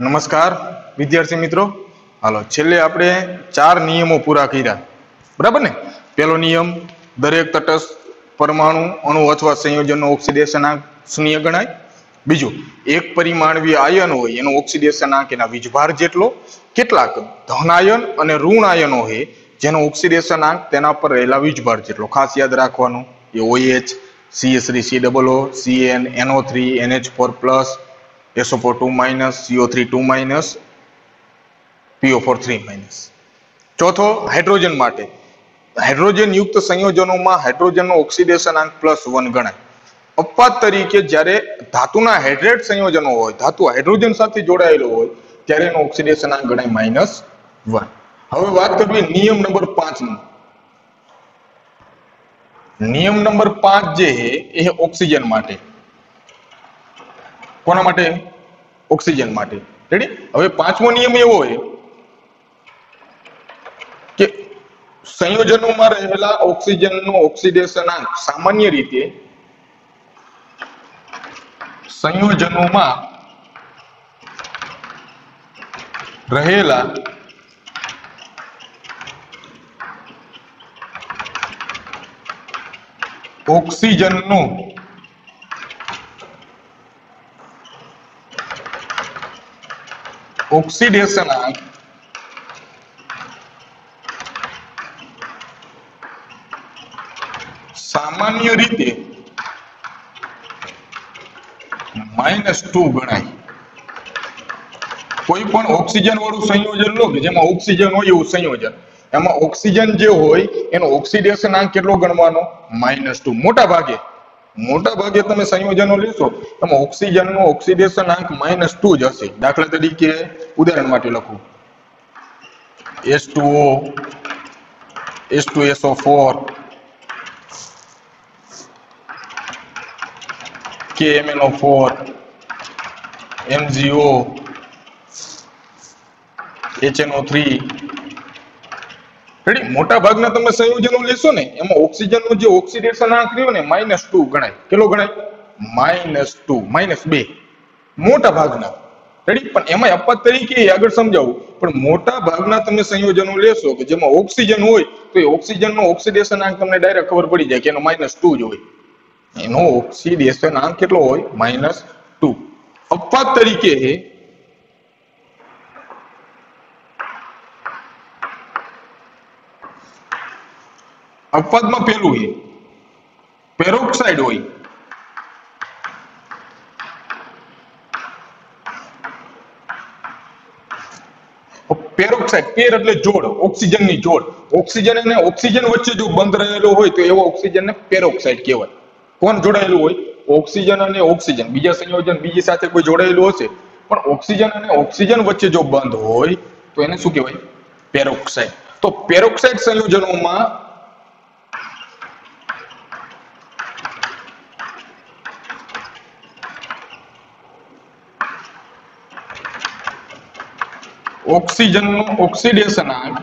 નમસ્કાર વિદ્યાર્થી મિત્રો, હાલો છેલ્લે આપણે 4 નિયમો પૂરા કર્યા, બરાબર ને? પહેલો નિયમ, દરેક તટસ્થ પરમાણુ અણુ અથવા સંયોજનનો ઓક્સિડેશનાંક શૂન્ય ગણાય. બીજું, એક પરિમાણવીય આયન હોય એનો ઓક્સિડેશનાંક એના વીજભાર જેટલો. કેટલાક ધન આયન અને ઋણ આયનો હોય જેનો ઓક્સિડેશનાંક તેના પર રહેલા વીજભાર જેટલો. ખાસ યાદ રાખવાનું, એ OH, CH3COO, CN, NO3, NH4+, SO4 2-, CO3 2-, PO4 3-. ચોથો, હાઇડ્રોજન માટે હાઇડ્રોજન યુક્ત સંયોજનોમાં હાઇડ્રોજનનો ઓક્સિડેશનાંક +1 ગણાય. અપવાદ તરીકે જ્યારે ધાતુના હાઇડ્રેટ સંયોજનો હોય, ધાતુ હાઇડ્રોજન સાથે જોડાયેલો હોય ત્યારે એનો ઓક્સિડેશનાંક ગણાય -1. હવે વાત કરવી નિયમ નંબર 5 નો. નિયમ નંબર 5 જે છે એ ઓક્સિજન માટે. કોના માટે? ઓક્સિજન માટે. રેડી? હવે 5મો નિયમ એવો હોય કે સંયોજનોમાં રહેલા ઓક્સિજનનો ઓક્સિડેશનાંક સામાન્ય રીતે સંયોજનોમાં રહેલા ઓક્સિજનનો ઓક્સિડેશનાંક સામાન્ય રીતે -2 ગણાય. કોઈ પણ ઓક્સિજન વાળું સંયોજન લો કે જેમાં ઓક્સિજન હોય એવું સંયોજન, એમાં ઓક્સિજન જે હોય એનો ઓક્સિડેશનાંક કેટલો ગણવાનો? -2. મોટા ભાગે તમે સંયોજનો લેશો એમાં ઓક્સિજનનો ઓક્સિડેશનાંક -2 જ હશે. દાખલા તરીકે ઉદાહરણ માટે લખું, H2O, H2SO4, KMnO4, MgO, HNO3. Ready? મોટા ભાગના તમે સંયોજનો લેશો ને એમાં ઓક્સિજનનો જે ઓક્સિડેશનાંક રહ્યો ને -2 ગણાય. કેટલો ગણાય? -2. મોટા ભાગના. રેડી? પણ એમાં અપવાદ તરીકે આગળ સમજાવું, પણ મોટા ભાગના તમે સંયોજનો લેશો કે જેમાં ઓક્સિજન હોય તો એ ઓક્સિજનનો ઓક્સિડેશનાંક તમને ડાયરેક્ટ ખબર પડી જાય કે એનો -2 જ હોય. એનો ઓક્સિડેશનાંક કેટલો હોય? -2. અપવાદ તરીકે અપવાદમાં પેલું છે પેરોક્સાઇડ હોય. પેરોક્સાઇડ, પેર એટલે જોડ, ઓક્સિજનની જોડ. ઓક્સિજન અને ઓક્સિજન વચ્ચે જો બંધ રહેલો હોય તો એવો ઓક્સિજનને પેરોક્સાઇડ કહેવાય. કોણ જોડાયેલું હોય? ઓક્સિજન અને ઓક્સિજન. બીજા સંયોજન બીજી સાથે કોઈ જોડાયેલું હશે પણ ઓક્સિજન અને ઓક્સિજન વચ્ચે જો બંધ હોય તો એને શું કહેવાય? પેરોક્સાઇડ. તો પેરોક્સાઇડ સંયોજનોમાં ઓક્સિજનનો ઓક્સિડેશનાંક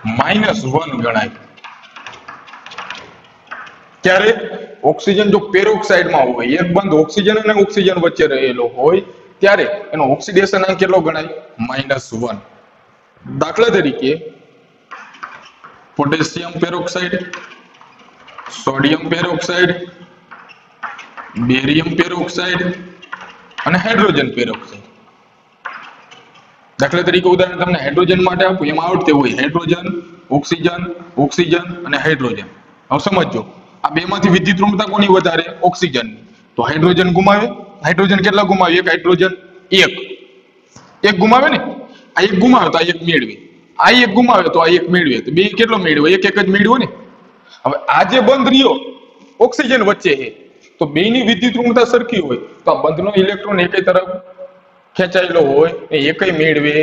-1 ગણાય. ત્યારે ઓક્સિજન જો પેરોક્સાઇડમાં હોય, એક બંધ ઓક્સિજન અને ઓક્સિજન વચ્ચે રહેલો હોય ત્યારે એનો ઓક્સિડેશનાંક કેટલો ગણાય? -1. દાખલા તરીકે potassium peroxide, sodium peroxide, barium peroxide અને હાઇડ્રોજન પેરોક્સાઇડ. દાખલા તરીકે ઉદાહરણ તમને હાઇડ્રોજન માટે આપું, એમાં આવડતે હોય હાઇડ્રોજન, ઓક્સિજન, ઓક્સિજન અને હાઇડ્રોજન. હવે સમજો, આ બેમાંથી વિદ્યુતઋણતા કોની વધારે? ઓક્સિજનની. તો હાઇડ્રોજન ગુમાવે. હાઇડ્રોજન કેટલા ગુમાવે? એક હાઇડ્રોજન એક ગુમાવે ને. આ એક ગુમાવે તો આ એક મેળવે, આ એક ગુમાવે તો આ એક મેળવે, તો બે કેટલો મેળવે? એક જ મેળવ્યો ને. હવે આ જે બંધ રહ્યો ઓક્સિજન વચ્ચે છે તો બેની વિદ્યુત ઋણતા સરખી હોય તો આ બંધનો ઇલેક્ટ્રોન એકે તરફ ખેંચાયેલો હોય એ એકય મેળવે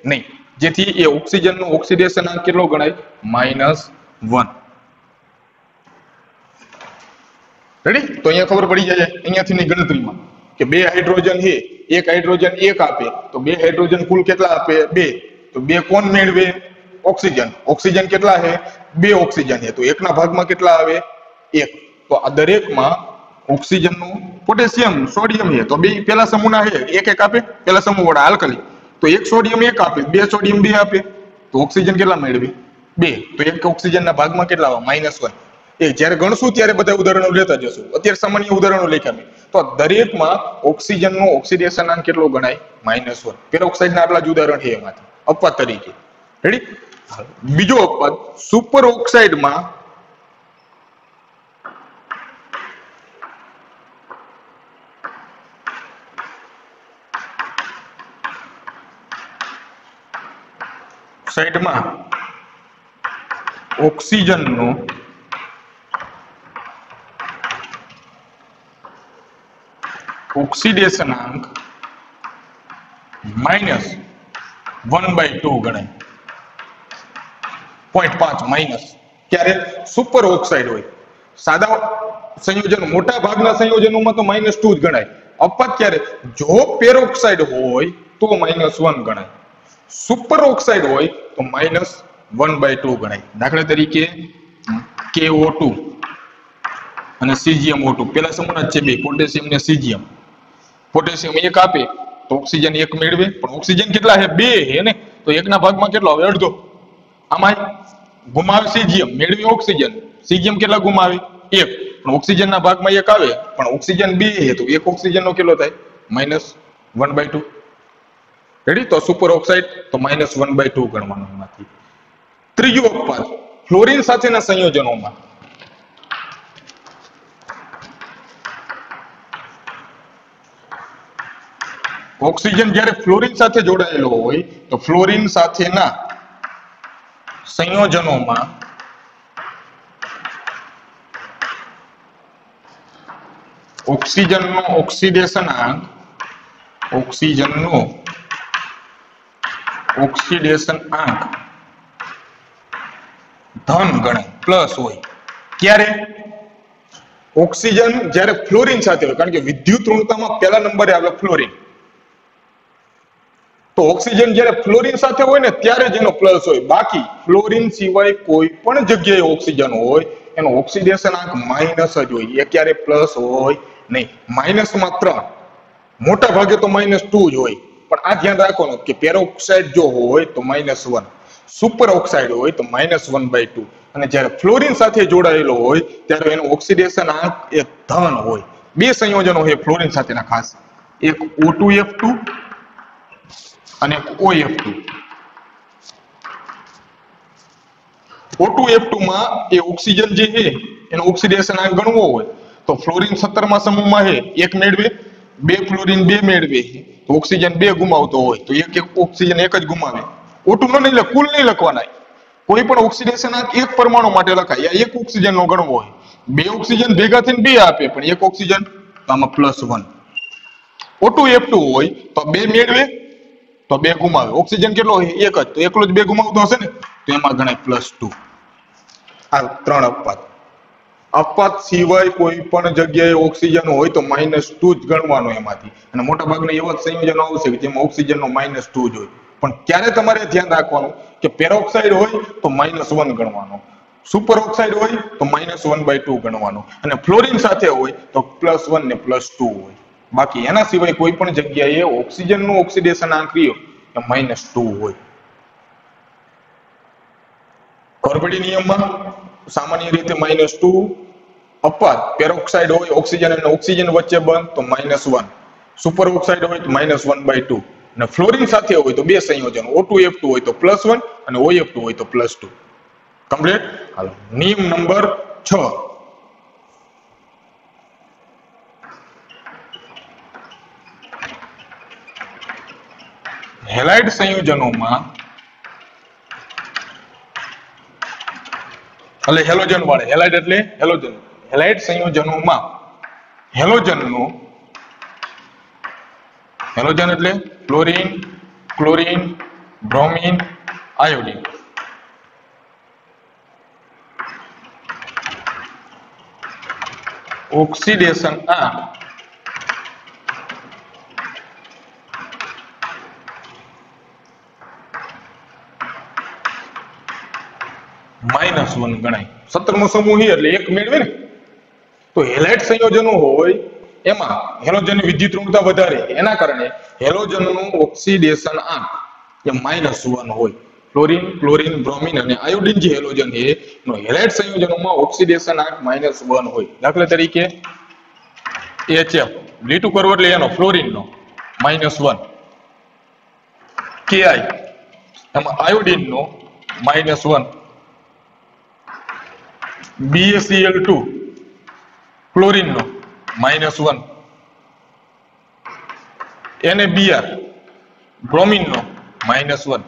નહીં, જેથી એ ઓક્સિજનનો ઓક્સિડેશન આંક કેટલો ગણાય? -1. રેડી? તો અહીંયા ખબર પડી જાય અહીંયાથી ગણતરીમાં કે બે હાઇડ્રોજન છે, એક હાઇડ્રોજન એક આપે તો બે હાઇડ્રોજન કુલ કેટલા આપે? 2. તો 2 કોણ મેળવે? ઓક્સિજન. ઓક્સિજન કેટલા છે? 2 ઓક્સિજન છે તો એકના ભાગમાં કેટલા આવે? 1. તો આ દરેકમાં ઓક્સિજનનું પોટેશિયમ સોડિયમ છે તો બે પેલા સમૂહના છે એક એક આપે, પેલા સમૂહ વાળા આલ્કલી તો એક સોડિયમ એક આપે, 2 સોડિયમ 2 આપે તો ઓક્સિજન કેટલા મેળવે? 2. તો એક ઓક્સિજનના ભાગમાં કેટલા આવે? -1. એ જ્યારે ગણશું ત્યારે બધા ઉદાહરણો લેતા જશું, અત્યારે સામાન્ય ઉદાહરણો લખ્યા મેં. તો દરેકમાં ઓક્સિજનનો ઓક્સિડેશન આંક કેટલો ગણાય? -1. પેરોક્સાઇડના આટલા જ ઉદાહરણ છે એમાંથી અપવાદ તરીકે. રેડી? બીજો અપવાદ સુપર ઓક્સાઇડમાં ઓક્સિજનનો ઓક્સિડેશન આંક -1/2 ગણાય. 0.5 માઇનસ. ક્યારે? સુપર ઓક્સાઇડ હોય. સાદા સંયોજનો મોટા ભાગના સંયોજનોમાં તો -2 જ ગણાય. અપવાદ ક્યારે? જો પેરોક્સાઇડ હોય તો -1 ગણાય. સુપર ઓક્સાઇડ હોય તો -1/2 ગણાય. દાખલા તરીકે KO2 અને CgMO2 પેલા સમૂહના છે બે, પોટેશિયમ ને સીજીએમ. પોટેશિયમ એક આપે તો ઓક્સિજન એક મેળવે, પણ ઓક્સિજન કેટલા છે? 2 છે ને, તો એકના ભાગમાં કેટલો આવે? અડધો. આમાં ગુમાવે સીજીએમ, મેળવે ઓક્સિજન. સીજીએમ કેટલા ગુમાવે? 1. પણ ઓક્સિજનના ભાગમાં 1 આવે પણ ઓક્સિજન 2 છે તો એક ઓક્સિજનનો કેટલો થાય? -1/2. રેડી? તો સુપર ઓક્સાઇડ તો -1/2 ગણવાનું એમાંથી. ત્રીજો અપવાદ ફ્લોરિન સાથેના સંયોજનોમાં ઓક્સિજન જ્યારે ફ્લોરિન સાથે જોડાયેલો હોય તો ફ્લોરિન સાથેના સંયોજનોમાં ઓક્સિજનનો ઓક્સિડેશન આંક ધન ગણાય, પ્લસ હોય. ક્યારે? ઓક્સિજન જ્યારે ફ્લોરિન સાથે હોય, કારણ કે વિદ્યુત ઋણતામાં પહેલા નંબરે આવે ફ્લોરિન. તો ઓક્સિજન જ્યારે ફ્લોરિન સાથે હોય ને ત્યારે જ એનો પ્લસ હોય. બાકી ફ્લોરિન સિવાય કોઈ પણ જગ્યાએ ઓક્સિજન હોય એનો ઓક્સિડેશન આંક માઇનસ જ હોય, એ ક્યારે પ્લસ હોય નહીં. -માં 3, મોટા ભાગે તો -2 જ હોય. પણ આ ધ્યાન રાખવાનું કે પેરોક્સાઇડ જો હોય તો -1, સુપર ઓક્સાઇડ હોય તો -1/2, અને જ્યારે ફ્લોરિન સાથે જોડાયેલો હોય ત્યારે એનો ઓક્સિડેશન આંક એ ધન હોય. બે સંયોજનો છે ફ્લોરિન સાથેના ખાસ, એક O2F2 અને OF2. O2F2 માં એ ઓક્સિજન જે છે એનો ઓક્સિડેશન આંક ગણવો હોય તો ફ્લોરિન 17મા સમૂહમાં છે એક મેળવે, 2 ફ્લોરિન 2 મેળવે તો ઓક્સિજન 2 ગુમાવતો હોય તો એક ઓક્સિજન એક જ ગુમાવે. O2 નો નહીં, કુલ નહીં લખવાના. કોઈ પણ ઓક્સિડેશન આંક એક પરમાણુ માટે લખાય, એક ઓક્સિજન નો ગણવો હોય. 2 ઓક્સિજન ભેગા થઈને 2 આપે પણ એક ઓક્સિજન તો આમાં +1. O2F2 હોય તો 2 મેળવે તો 2 ગુમાવે. ઓક્સિજન કેટલો હોય? એક જ, તો એકલો જ 2 ગુમાવતો હશે ને તો એમાં ગણાય +2. આ 3 અપવાદ. અપવાદ સિવાય કોઈ પણ જગ્યાએ ઓક્સિજન હોય તો -2 જ ગણવાનો એમાંથી. અને મોટા ભાગના એવા સંયોજનો આવશે કે જેમાં ઓક્સિજનનો -2 જ હોય. પણ ક્યારે તમારે ધ્યાન રાખવાનું કે પેરોક્સાઇડ હોય તો -1 ગણવાનો, સુપર ઓક્સાઇડ હોય તો -1/2 ગણવાનો, અને ફ્લોરિન સાથે હોય તો +1 ને +2 હોય. બાકી એના સિવાય કોઈ પણ જગ્યાએ ઓક્સિજનનું ઓક્સિડેશન આંક રહ્યો એ -2 હોય. કોર્બેટી નિયમમાં સામાન્ય રીતે -2. અપવાદ પેરોક્સાઇડ હોય ઓક્સિજન અને ઓક્સિજન વચ્ચે બંધ તો -1, સુપર ઓક્સાઇડ હોય તો -1/2, અને ફ્લોરિન સાથે હોય તો બે સંયોજનો O2F2 હોય તો +1 અને OF2 હોય તો +2. કમ્પ્લીટ. હાલો, નિયમ નંબર 6. હેલાઇડ સંયોજનોમાં એટલે હેલોજન વાળે, હેલાઇડ એટલે હેલોજન, હેલાઇડ સંયોજનોમાં હેલોજન એટલે chlorine, chlorine, bromine, iodine. Oxidation આ -1 ગણાય. 17મો સમૂહ એટલે એક મેળવે ને, તો હેલાઇડ સંયોજનો હોય એમાં હેલોજનની વિદ્યુત ઋણતા વધારે, એના કારણે હેલોજનનું ઓક્સિડેશન આંક એ -1 હોય. ક્લોરીન, ક્લોરીન, બ્રોમિન અને આયોડીન જે હેલોજન છે એનો હેલાઇડ સંયોજનોમાં ઓક્સિડેશન આંક -1 હોય. દાખલા તરીકે HF લીટું કરવો એટલે એનો ફ્લોરીનનો -1, KI એમાં આયોડીનનો -1, BaCl2 ક્લોરીનનો -1, NaBr બ્રોમિનનો -1.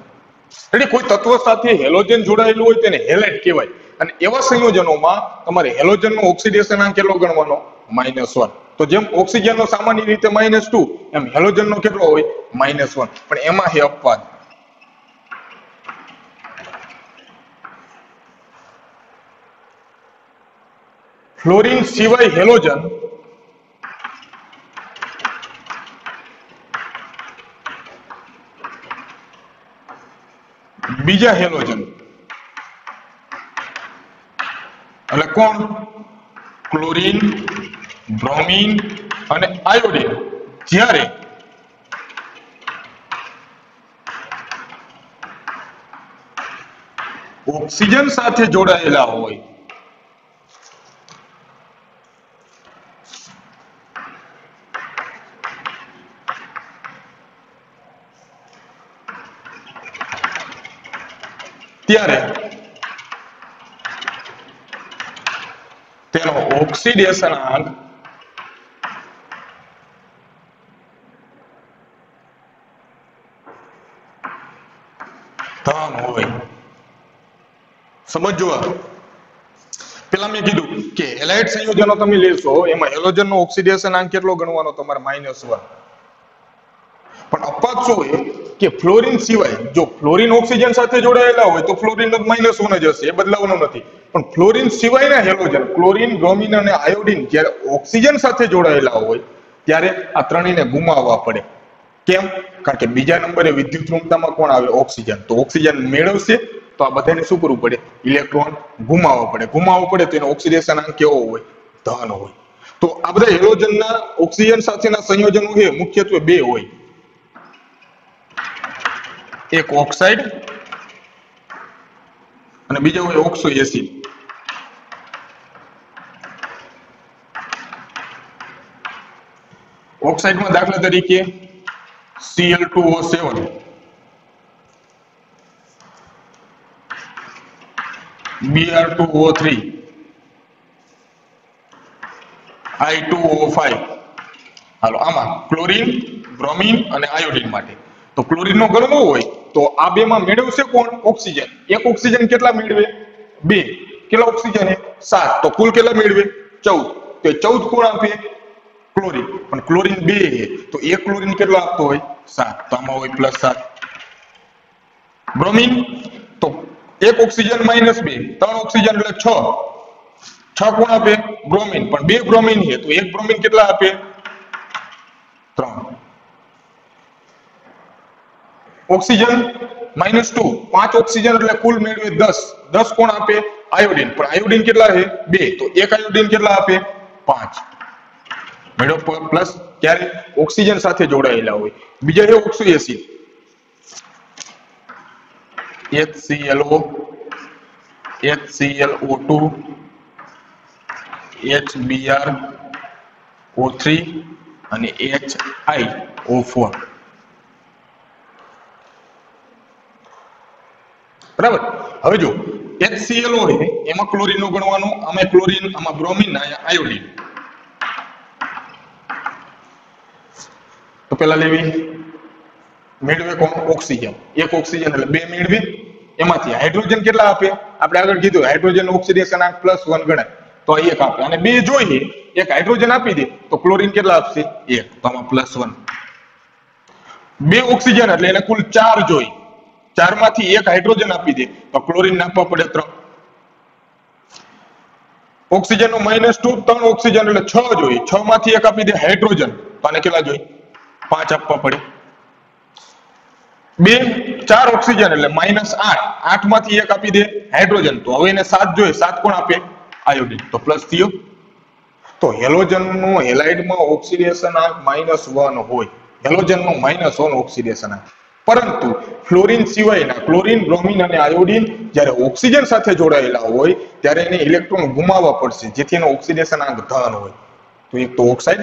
એટલે કોઈ તત્વ સાથે હેલોજન જોડાયેલું હોય તેને હેલાઇડ કહેવાય, અને એવા સંયોજનોમાં તમારે હેલોજનનો ઓક્સિડેશન આંક કેટલો ગણવાનો? -1. તો જેમ ઓક્સિજનનો સામાન્ય રીતે -2 એમ હેલોજનનો કેટલો હોય? -1. પણ એમાં હે અપવાદ. ફ્લોરીન સિવાય હેલોજન બીજા હેલોજન એટલે કોણ? ક્લોરીન, બ્રોમિન અને આયોડીન જ્યારે ઓક્સિજન સાથે જોડાયેલા હોય ત્યારે તેનો ઓક્સિડેશન આંક ધન હોય. સમજો. પેલા મેં કીધું કે હેલાઇડ સંયોજનો તમે લેશો એમાં હેલોજનનો ઓક્સિડેશન આંક કેટલો ગણવાનો? તમારે -1. પણ અપવાદ શું હોય કે ફ્લોરીન સિવાય, જો ફ્લોરીન ઓક્સિજન સાથે જોડાયેલા હોય તો ફ્લોરીન -1 જ હશે, એ બદલાવાનું નથી. પણ ફ્લોરીન સિવાયના હેલોજન ક્લોરીન, બ્રોમિન અને આયોડીન જ્યારે ઓક્સિજન સાથે જોડાયેલા હોય ત્યારે આ ત્રણેયને ગુમાવવા પડે. કેમ? કારણ કે બીજા નંબરે વિદ્યુત ઋણતામાં કોણ આવે? ઓક્સિજન. તો ઓક્સિજન મેળવશે તો આ બધાને શું કરવું પડે? ઇલેક્ટ્રોન ગુમાવવો પડે. ગુમાવવો પડે તો એનો ઓક્સિડેશન આંક કેવો હોય? ધન હોય. તો આ બધા હેલોજનના ઓક્સિજન સાથેના સંયોજનો છે મુખ્યત્વે બે હોય, એક ઓક્સાઇડ અને બીજો હોય ઓક્સો એસિડ. ઓક્સાઇડમાં દાખલા તરીકે Cl2O7, Br2O3, I2O5. હાલો, આમાં ક્લોરીન, બ્રોમિન અને આયોડીન માટે તો ક્લોરીનનો ગણવો હોય તો આ બેમાં મેળવશે કોણ? ઓક્સિજન. એક ઓક્સિજન કેટલા મેળવે? 2. કેટલા ઓક્સિજન છે? 7. તો કુલ કેટલા મેળવે? 14. તો 14 કોણ આપે? ક્લોરીન. પણ ક્લોરીન 2 છે તો એક ક્લોરીન કેટલો આપતો હોય? 7. તો આમાં હોય +7. બ્રોમિન તો એક ઓક્સિજન -2, 3 ઓક્સિજન એટલે 6. 6 કોણ આપે? બ્રોમિન. પણ 2 બ્રોમિન છે તો એક બ્રોમિન કેટલા આપે? 3. ઓક્સિજન -2, 5 ઓક્સિજન એટલે કુલ મેળવે 10. 10 કોણ આપે? આયોડીન. પણ આયોડીન કેટલા છે? 2. તો એક આયોડીન કેટલા આપે? 5. મેળવો પ્લસ. ક્યારે? ઓક્સિજન સાથે જોડાયેલા હોય. બીજા છે oxo acid, HClO, HClO2, HBrO3 અને HiO4. બરાબર. હવે જો HClO છે એમાં ક્લોરીન નો ગણવાનો, આમાં ક્લોરીન, આમાં બ્રોમિન, આયા આયોડીન. તો પેલા લેવી મેળવે કોણ? ઓક્સિજન. એક ઓક્સિજન એટલે 2 મેળવે. એમાંથી હાઇડ્રોજન કેટલા આપે? આપણે આગળ કીધું હાઇડ્રોજન ઓક્સિડેશનાંક +1 ગણાય, તો આ 1 આપે. અને 2 જોઈએ, એક હાઇડ્રોજન આપી દે તો ક્લોરીન કેટલા આપશે? 1, તો આમાં +1. 2 ઓક્સિજન એટલે એને કુલ 4 જોઈએ, 4 માંથી 1 હાઇડ્રોજન આપી દે તો ક્લોરીન નાખવા પડે 3. ઓક્સિજન નું -2, 3 ઓક્સિજન એટલે 6 જોઈએ, 6 માંથી 1 આપી દે હાઇડ્રોજન, તો આને કેટલા જોઈએ? 5 આપવા પડે. 4 ઓક્સિજન એટલે -8, 8 માંથી 1 આપી દે હાઇડ્રોજન, તો હવે એને 7 જોઈએ, 7 કોણ આપે? આયોડિન, તો પ્લસ થયો. તો હેલોજન નું હેલાઇડમાં ઓક્સિડેશનાંક -1 હોય, હેલોજન નું -1 ઓક્સિડેશનાંક. પરંતુ ફ્લોરીન સિવાયના ક્લોરીન, બ્રોમિન અને આયોડિન જ્યારે ઓક્સિજન સાથે જોડાયેલા હોય ત્યારે એને ઇલેક્ટ્રોન ગુમાવવા પડશે, જેથી એનો ઓક્સિડેશનાંક ધન હોય. તો એક તો ઓક્સાઇડ,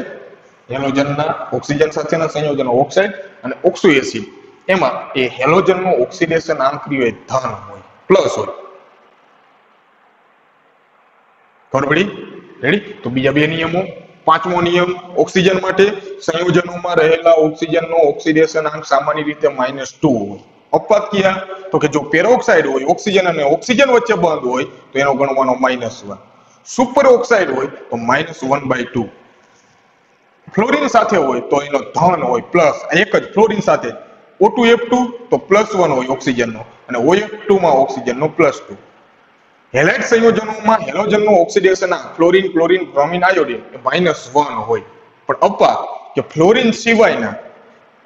હેલોજનના ઓક્સિજન સાથેના સંયોજનો ઓક્સાઇડ અને ઓક્સો એસિડ, એમાં એ હેલોજનનો ઓક્સિડેશનાંક હોય ધન હોય, પ્લસ હોય. ખબર પડી? રેડી? તો બીજા 2 નિયમો. પાંચમો નિયમ ઓક્સિજન માટે, સંયોજનોમાં રહેલા ઓક્સિજનનો ઓક્સિડેશનાંક સામાન્ય રીતે -2 હોય. અપવાદ ક્યાં? તો કે જો પેરોક્સાઇડ હોય, ઓક્સિજન અને ઓક્સિજન વચ્ચે બંધ હોય તો એનો ગણવાનો -1. સુપર ઓક્સાઇડ હોય તો -1/2. ફ્લોરીન સાથે હોય તો એનો ધન હોય પ્લસ, એક જ ફ્લોરીન સાથે O2F2 તો +1 હોય ઓક્સિજનનો, અને OF2 માં ઓક્સિજનનો +2. હેલાઇડ સંયોજનોમાં હેલોજનનો ઓક્સિડેશનાંક ફ્લોરીન, ક્લોરીન, બ્રોમિન, આયોડિન એ -1 હોય. પણ અપવાદ કે ફ્લોરીન સિવાયના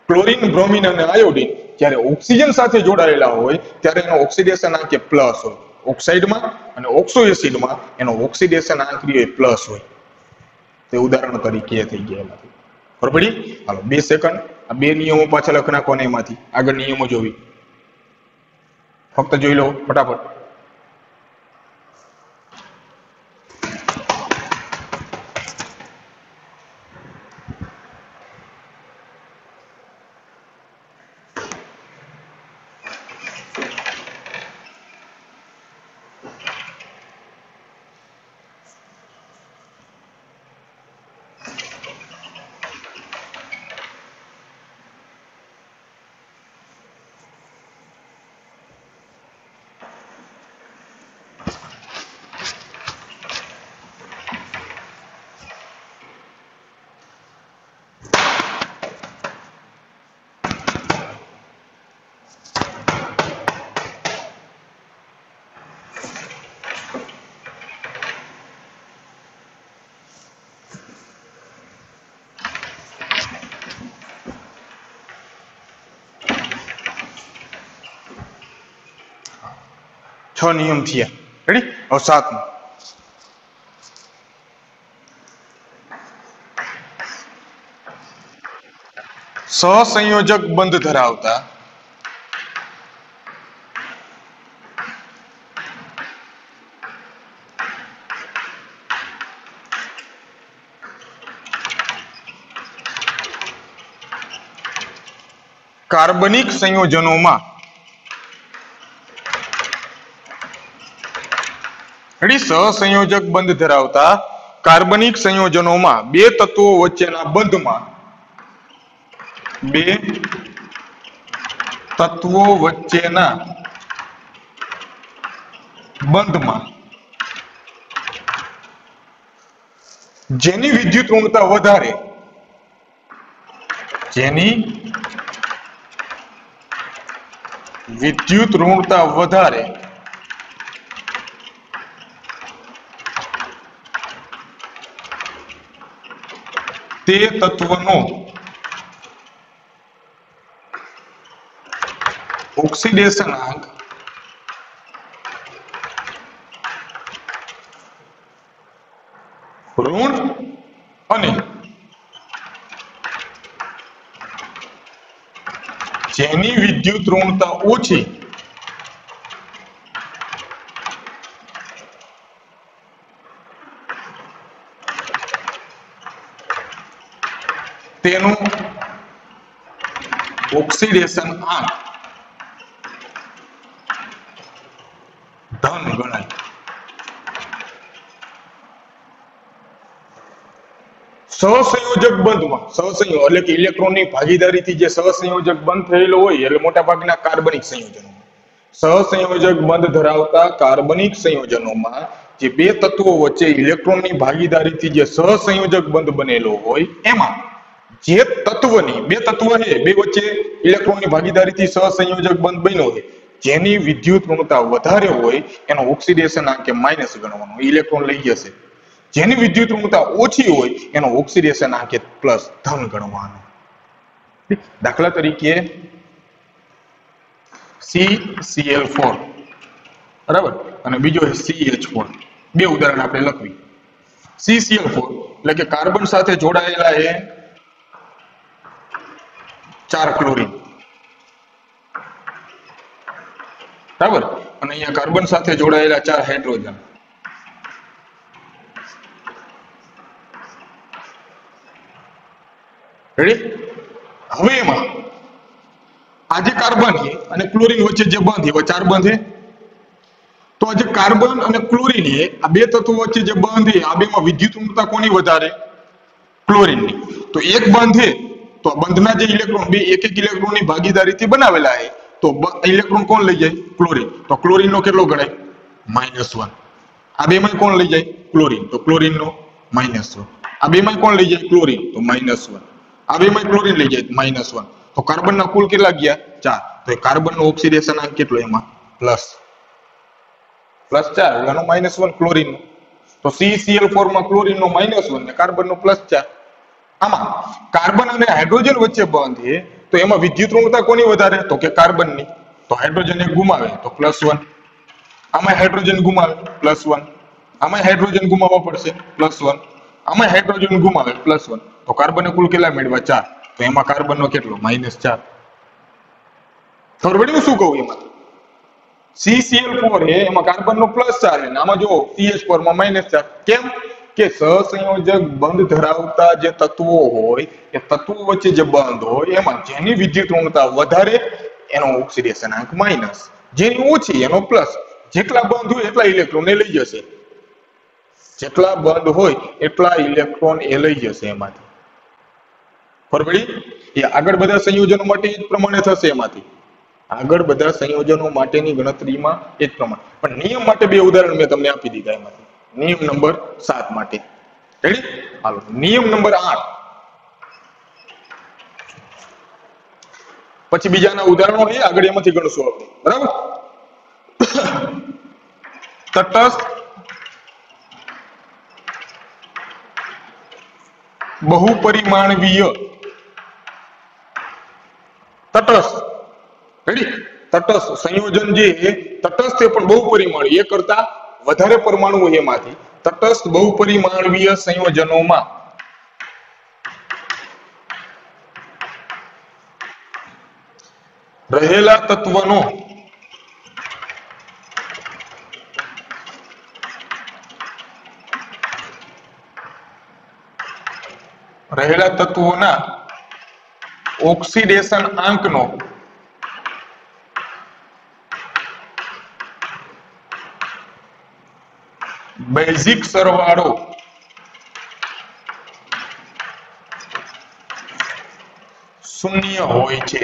ક્લોરીન, બ્રોમિન અને આયોડિન જ્યારે ઓક્સિજન સાથે જોડાયેલા હોય ત્યારે એનો ઓક્સિડેશનાંક એ પ્લસ હોય. ઓક્સાઇડમાં અને ઓક્સો એસિડમાં એનો ઓક્સિડેશનાંક એ પ્લસ હોય. તે ઉદાહરણ તરીકે થઈ ગયા. ખબર પડી? હાલો 2 સેકન્ડ, આ 2 નિયમો પાછા લખ નાખવાના, એમાંથી આગળ નિયમો જોવી. ફક્ત જોઈ લો ફટાફટ. છ નિયમ થયા. રેડી? હવે 7મો. સહસંયોજક બંધ ધરાવતા કાર્બનિક સંયોજનોમાં સહસંયોજક બંધ ધરાવતા કાર્બનિક સંયોજનોમાં 2 તત્વો વચ્ચેના બંધમાં જેની વિદ્યુત ઋણતા વધારે તે તત્વનો ઓક્સિડેશનાંક ઋણ અને જેની વિદ્યુત ઋણતા ઓછી તેનું ઓક્સિડેશન આંક ધન ગણાય. સહસંયોજક બંધમાં સહસંયોગ એટલે કે ઇલેક્ટ્રોનની ભાગીદારીથી જે સહસંયોજક બંધ થયેલો હોય એટલે મોટા ભાગના કાર્બનિક સંયોજનો, સહસંયોજક બંધ ધરાવતા કાર્બનિક સંયોજનોમાં જે બે તત્વો વચ્ચે ઇલેક્ટ્રોનની ભાગીદારીથી જે સહસંયોજક બંધ બનેલો હોય એમાં જે તત્વની બે તત્વ છે બે વચ્ચે ઇલેક્ટ્રોનની ભાગીદારીથી સહસંયોજક બંધ બન્યો હોય જેની વિદ્યુત ઋણતા વધારે હોય એનો ઓક્સિડેશન આંક માઈનસ ગણવાનો, ઇલેક્ટ્રોન લઈ જશે. જેની વિદ્યુત ઋણતા ઓછી હોય એનો ઓક્સિડેશન આંક પ્લસ ધન ગણવાનો. દાખલા તરીકે CCl4 બરાબર અને બીજો છે CH4. બે ઉદાહરણ આપણે લખવી. CCl4 એટલે કે કાર્બન સાથે જોડાયેલા છે 4 ક્લોરીન બરાબર અને અહીંયા કાર્બન સાથે જોડાયેલા 4 હાઇડ્રોજન. રેડી? હવે એમાં આ જે કાર્બન છે અને ક્લોરીન વચ્ચે જે બંધ છે 4 બંધ છે તો આ જે કાર્બન અને ક્લોરીન છે આ બે તત્વો વચ્ચે જે બંધ છે આ બેમાં વિદ્યુત ઋણતા કોની વધારે? ક્લોરીનની. તો એક બંધ છે તો બંધના જે ઇલેક્ટ્રોન બે એક એક ઇલેક્ટ્રોનની ભાગીદારીથી બનાવેલા છે તો ઇલેક્ટ્રોન કોણ લઈ જાય? ક્લોરીન. તો ક્લોરીનનો કેટલો ગણાય? -1. આ બેમાં કોણ લઈ જાય? ક્લોરીન. તો ક્લોરીનનો -1. આ બેમાં કોણ લઈ જાય? ક્લોરીન. તો -1. આ બેમાં ક્લોરીન લઈ જાય -1. તો કાર્બનના કુલ કેટલા ગયા? 4. તો એ કાર્બનનો ઓક્સિડેશન આંક કેટલો એમાં? પ્લસ 4 ઓલાનો -1 ક્લોરીનનો. તો CCl4 માં ક્લોરીનનો -1 ને કાર્બનનો +4. આમાં કાર્બન અને હાઇડ્રોજન વચ્ચે બંધ છે તો એમાં વિદ્યુત ઋણતા કોની વધારે? તો કે કાર્બનની. તો હાઇડ્રોજન એક ગુમાવે તો +1. આમાં હાઇડ્રોજન ગુમાવે +1. આમાં હાઇડ્રોજન ગુમાવવા પડશે +1. આમાં હાઇડ્રોજન ગુમાવે +1. તો કાર્બને કુલ કેટલા મેળવ્યા? 4. તો એમાં કાર્બનનો કેટલો? -4. ખબર પડી હું શું કહું? એમાં CCl4 છે એમાં કાર્બનનો +4 છે અને આમાં જો CH4 માં -4. કેમ કે સહસંયોજક બંધ ધરાવતા જે તત્વો હોય એ તત્વો વચ્ચે જે બંધ હોય એમાં જેની વિદ્યુત ઋણતા વધારે એનો ઓક્સિડેશન આંક માઈનસ, જેની ઓછી એનો પ્લસ. જેટલા બંધ હોય એટલા ઇલેક્ટ્રોન એ લઈ જશે. જેટલા બંધ હોય એટલા ઇલેક્ટ્રોન એ લઈ જશે એમાંથી. ખબર પડી? એ આગળ બધા સંયોજનો માટે એ જ પ્રમાણે થશે. એમાંથી આગળ બધા સંયોજનો માટેની ગણતરીમાં એ જ પ્રમાણે. પણ નિયમ માટે બે ઉદાહરણ મેં તમને આપી દીધા એમાંથી. નિયમ નંબર 7 માટે. રેડી? હાલો નિયમ નંબર 8 પછી બીજાના ઉદાહરણો છે આગળ એમાંથી ગણશું આપણે. બરાબર? તટસ્થ બહુપરિમાણવીય તટસ્થ. રેડી? તટસ્થ સંયોજન જે તટસ્થ એ પણ બહુપરિમાણીય એક કરતા વધારે પરમાણુ હોય એમાંથી તટસ્થ બહુપરિમાણવીય સંયોજનોમાં રહેલા તત્વોના ઓક્સિડેશન આંકનો બેઝિક સરવાળો શૂન્ય હોય છે.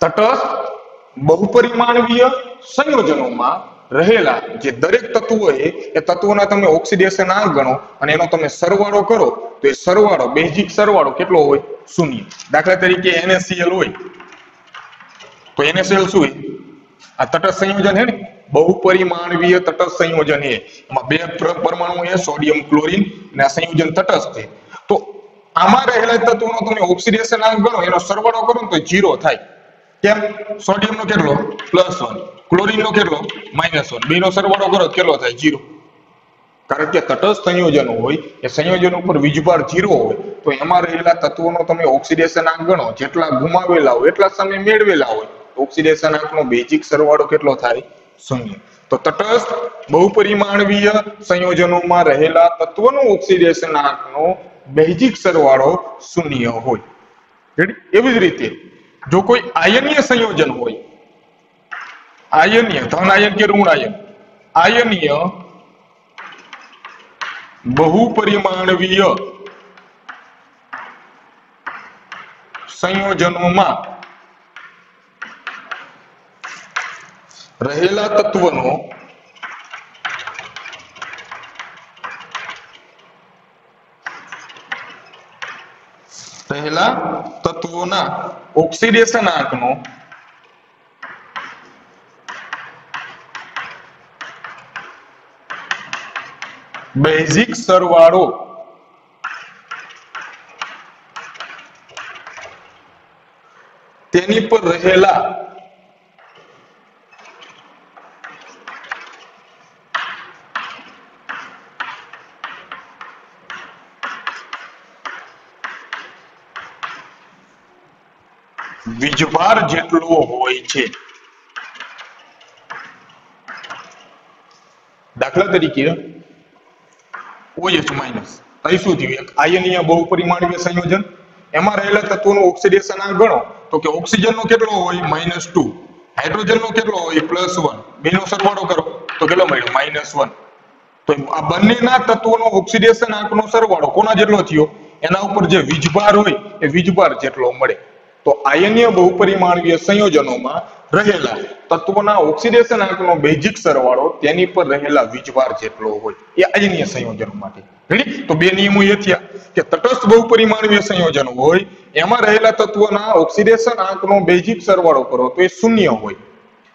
તટસ્થ બહુપરિમાણવીય સંયોજનોમાં રહેલા જે દરેક તત્વો છે એ તત્વોના તમે ઓક્સિડેશન આંક ગણો અને એનો તમે સરવાળો કરો તો એ સરવાળો બેઝિક સરવાળો કેટલો હોય? 0. દાખલા તરીકે NaCl હોય તો NaCl શું છે? આ તટસ્થ સંયોજન છે ને, બહુપરિમાણવીય તટસ્થ સંયોજન છે. એમાં બે પરમાણુ છે સોડિયમ ક્લોરીન અને આ સંયોજન તટસ્થ છે. તો આમાં રહેલા તત્વોનો તમે ઓક્સિડેશન આંક ગણો એનો સરવાળો કરો તો 0 થાય. કેમ? સોડિયમનો કેટલો? +1. ક્લોરીનનો કેટલો? -1. બેનો સરવાળો કરો કેટલો થાય? 0. કારણ કે તટસ્થ સંયોજનો હોય એ સંયોજન ઉપર વીજભાર 0 હોય તો એમાં રહેલા તત્વોનો તમે ઓક્સિડેશન આંક ગણો જેટલા ગુમાવેલા હોય એટલા સમય મેળવેલા હોય ઓક્સિડેશન આંકનો બેઝિક સરવાળો કેટલો થાય? 0. તો તટસ્થ બહુપરિમાણવીય સંયોજનોમાં રહેલા તત્વોનો ઓક્સિડેશન આંકનો બેઝિક સરવાળો 0 હોય. રેડી? એવી જ રીતે જો કોઈ આયનીય સંયોજન હોય, આયનીય ધન આયન કે ઋણ આયન, આયનીય બહુપરિમાણવીય સંયોજનોમાં રહેલા તત્વોના ઓક્સિડેશનાંકનો બેઝિક સરવાળો તેની પર રહેલા વીજભાર જેટલો હોય છે. દાખલા તરીકે OH માઇનસ અહીં શું થયું? એક આયનીય બહુપરિમાણીય સંયોજન, એમાં રહેલા તત્વોનું ઓક્સિડેશનાંક ગણો તો કે ઓક્સિજનનો કેટલો હોય? -2. હાઇડ્રોજનનો કેટલો હોય? +1. બેનો સરવાળો કરો તો કેટલો મળ્યો? -1. તો આ બંનેના તત્વોનો ઓક્સિડેશનાંકનો સરવાળો કોના જેટલો થયો? એના ઉપર જે વીજભાર હોય એ વીજભાર જેટલો મળે. તો આયનીય બહુપરિમાણીય સંયોજનોમાં રહેલા તત્વોના ઓક્સિડેશનાંકનો બેઝિક સરવાળો તેની પર રહેલા વીજભાર જેટલો હોય એ આયનીય સંયોજનો માટે. રેડી? તો બે નિયમો એ થયા કે તટસ્થ બહુપરિમાણીય સંયોજનો હોય એમાં રહેલા તત્વોના ઓક્સિડેશનાંકનો બેઝિક સરવાળો કરો તો એ શૂન્ય હોય,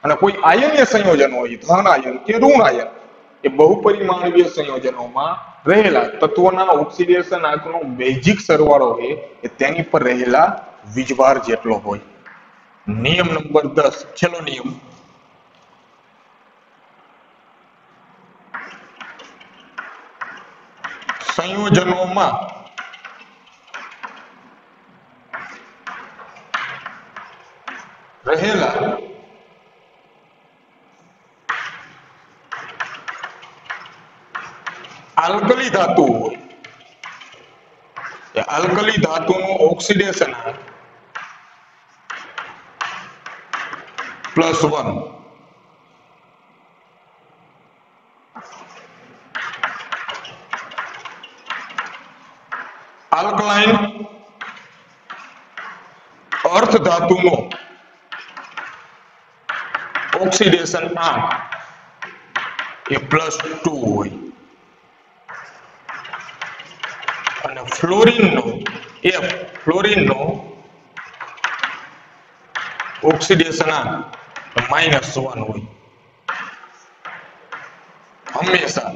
અને કોઈ આયનીય સંયોજન હોય ધન આયન કે ઋણ આયન એ બહુપરિમાણીય સંયોજનોમાં રહેલા તત્વોના ઓક્સિડેશનાંકનો બેઝિક સરવાળો છે એ તેની પર રહેલા વીજભાર જેટલો હોય. નિયમ નંબર 10, છેલ્લો નિયમ. સંયોજનોમાં રહેલા આલ્કલી ધાતુ હોય એ આલ્કલી ધાતુનું ઓક્સિડેશનાંક +1. આલ્કલાઇન અર્ધ ધાતુનો ઓક્સિડેશનાંક એ +2 હોય, અને ફ્લોરીનનો ઓક્સિડેશનાંક -1 હોય. હંમેશા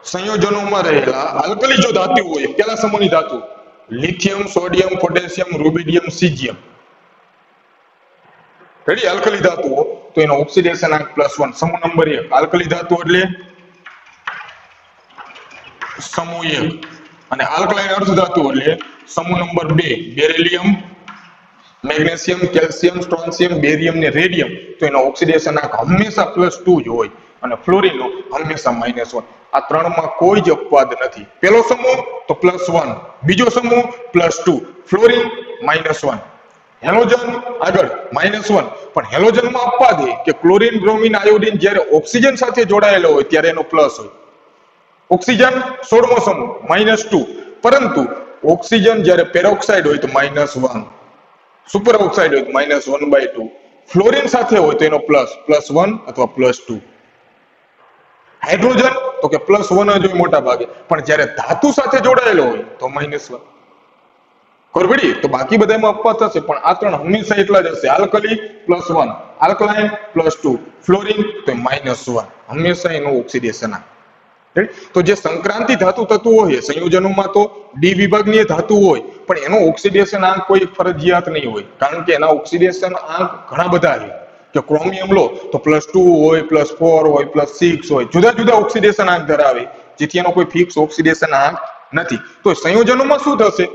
સંયોજનોમાં રહેલા આલ્કલી જો ધાતુ હોય, પેલા સમૂહની ધાતુ lithium, sodium, potassium, rubidium, caesium, ready? Alkali ધાતુઓ તો એનો ઓક્સિડેશનાંક +1. સમૂહ નંબર 1 આલ્કલી ધાતુ એટલે સમૂહ 1, અને આલ્કલાઇન અર્ધ ધાતુ એટલે સમૂહ number 2 beryllium, magnesium, calcium, strontium, barium ને રેડિયમ તો એનો ઓક્સિડેશનાંક હંમેશા +2 જ હોય, અને ફ્લોરિનનો હંમેશા -1. આ ત્રણમાં કોઈ જ અપવાદ નથી. પહેલો સમૂહ તો +1, બીજો સમૂહ +2, ફ્લોરિન -1, હેલોજન આગળ -1. પણ હેલોજનમાં અપવાદ છે કે ક્લોરીન, બ્રોમિન, આયોડિન જ્યારે ઓક્સિજન સાથે જોડાયેલો હોય ત્યારે એનો પ્લસ હોય. ઓક્સિજન 16મો સમૂહ -2, પરંતુ ઓક્સિજન જ્યારે પેરોક્સાઇડ હોય તો -1, સુપર ઓક્સાઇડ હોય તો -1/2, ફ્લોરિન સાથે હોય તો એનો +1 અથવા +2. હાઇડ્રોજન તો કે +1 જ હોય મોટા ભાગે, પણ જ્યારે ધાતુ સાથે જોડાયેલો હોય તો -1. ખબર પડી? તો બાકી બધામાં અપવાદ થશે, પણ આ ત્રણ હંમેશા એટલા જ હશે. આલ્કલી +1, આલ્કલાઇન +2, ફ્લોરિન તો -1. હંમેશા એનું ઓક્સિડેશન આ. તો જે સંક્રાંતિ ધાતુ તત્વો હોય સંયોજનોમાં તો ડી વિભાગની ધાતુ હોય, પણ એનો ઓક્સિડેશન આંક કોઈ ફરજિયાત નહીં હોય, કારણ કે એના ઓક્સિડેશન આંક ઘણા બધા છે. કે ક્રોમિયમ લો તો +2 હોય, +4 હોય, +6 હોય, જુદા જુદા ઓક્સિડેશન આંક ધરાવે, જેથી એનો કોઈ ફિક્સ ઓક્સિડેશન આંક નથી. તો સંયોજનોમાં શું થશે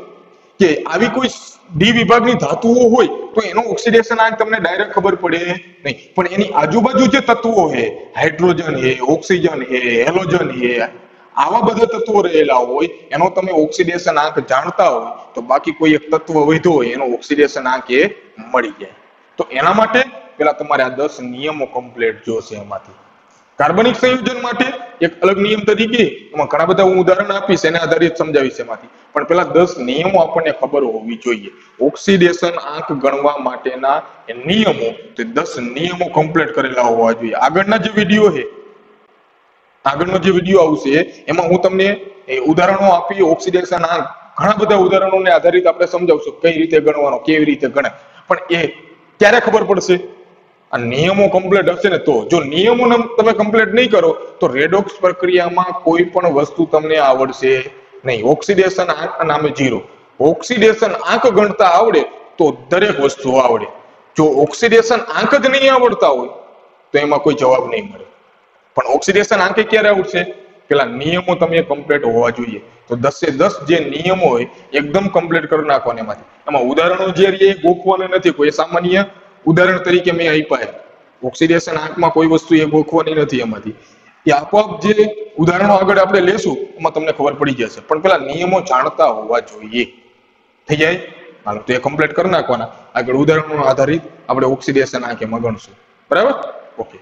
કે આવી કોઈ ડી વિભાગની ધાતુઓ હોય તો એનો ઓક્સિડેશન આંક તમને ડાયરેક્ટ ખબર પડે નહીં, પણ એની આજુબાજુ જે તત્વો છે, હાઇડ્રોજન છે, ઓક્સિજન છે, હેલોજન છે, આવા બધા તત્વો રહેલા હોય એનો તમે ઓક્સિડેશન આંક જાણતા હોય તો બાકી કોઈ એક તત્વ વધ્યો હોય એનો ઓક્સિડેશન આંક એ મળી જાય. તો એના માટે પેલા તમારે આ 10 નિયમો કમ્પ્લીટ જોશે. એમાંથી કાર્બનિક સંયોજન માટે એક અલગ નિયમ તરીકે એમાં ઘણા બધા હું ઉદાહરણ આપીશ, એને આધારિત સમજાવીશ એમાંથી, પણ પેલા 10 નિયમો આપણને ખબર હોવી જોઈએ. ઓક્સિડેશન આંક ગણવા માટેના એ નિયમો, તે 10 નિયમો કમ્પ્લીટ કરેલા હોવા જોઈએ. આગળનો જે વિડીયો આવશે એમાં હું તમને ઉદાહરણો આપી ઓક્સિડેશન આંક, ઘણા બધા ઉદાહરણોને આધારિત આપણે સમજાવશું કઈ રીતે ગણવાનો, કેવી રીતે ગણાય. પણ એ ક્યારે ખબર પડશે? આ નિયમો કમ્પ્લીટ હશે ને તો. જો નિયમો તમે કમ્પ્લીટ નહીં કરો તો રેડોક્સ પ્રક્રિયામાં કોઈ પણ વસ્તુ તમને આવડશે નહીં. ઓક્સિડેશન આંક નામે 0. ઓક્સિડેશન આંક ગણતા આવડે તો દરેક વસ્તુ આવડે. જો ઓક્સિડેશન આંક જ નહીં આવડતા હોય તો એમાં કોઈ જવાબ નહીં મળે. પણ ઓક્સિડેશન આંકે ક્યારે આવડશે? પેલા નિયમો તમે કમ્પ્લીટ હોવા જોઈએ. તો 10 જે નિયમો હોય એકદમ કમ્પ્લીટ કરી નાખવાના એમાંથી. એમાં ઉદાહરણો જે એ ગોખવાના નથી, કોઈ સામાન્ય ઉદાહરણ તરીકે મેં આપ્યા. ઓક્સિડેશન આંકમાં કોઈ વસ્તુ એ ગોખવાની નથી એમાંથી. એ આપોઆપ જે ઉદાહરણો આગળ આપણે લેશું એમાં તમને ખબર પડી જશે. પણ પેલા નિયમો જાણતા હોવા જોઈએ. થઈ જાય? હાલો, તો એ કમ્પ્લીટ કરી નાખવાના. આગળ ઉદાહરણો આધારિત આપણે ઓક્સિડેશન આંક એમાં ગણશું. બરાબર? ઓકે.